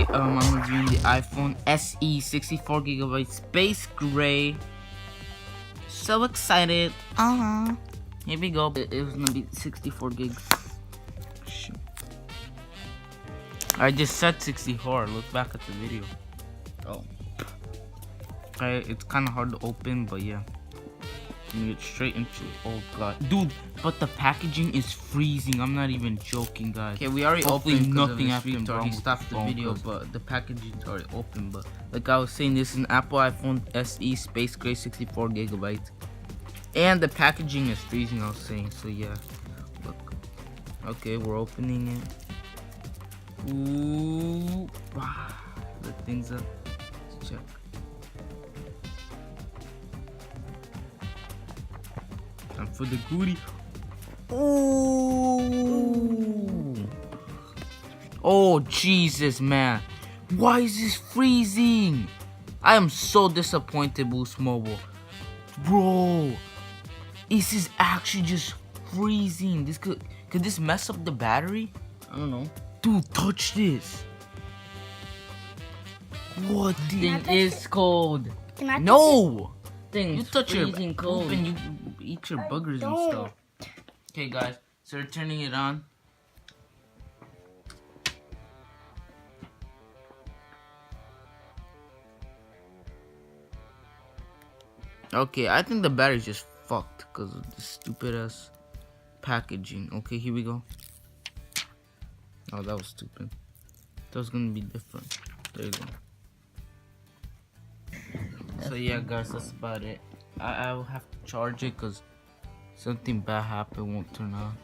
Today, I'm reviewing the iPhone SE 64GB Space Gray. So excited. Here we go. It was gonna be 64 gigs. Shoot. I just said 64. Look back at the video. Oh. Okay, it's kind of hard to open, but yeah. Let me get straight into it. Oh god, dude! But the packaging is freezing. I'm not even joking, guys. Okay, we already opened. Nothing happened. Already stopped the video, but the packaging is already open. But like I was saying, this is an Apple iPhone SE Space Gray 64GB, and the packaging is freezing. I was saying, so yeah. Look. Okay, we're opening it. Ooh, wow. The things up. Let's check. And for the goodie. Ooh. Oh Jesus, man, why is this freezing? I am so disappointed, Boost Mobile, bro. This is actually just freezing. This could this mess up the battery? I don't know. Dude, touch this. What? Thing is cold. No. You touch your cold and you eat your boogers and stuff. Okay, guys, so we're turning it on. Okay, I think the battery's just fucked because of this stupid ass packaging. Okay, here we go. Oh, that was stupid. That was gonna be different. There you go. So yeah, guys, that's about it. I will have to charge it because something bad happened, won't turn on.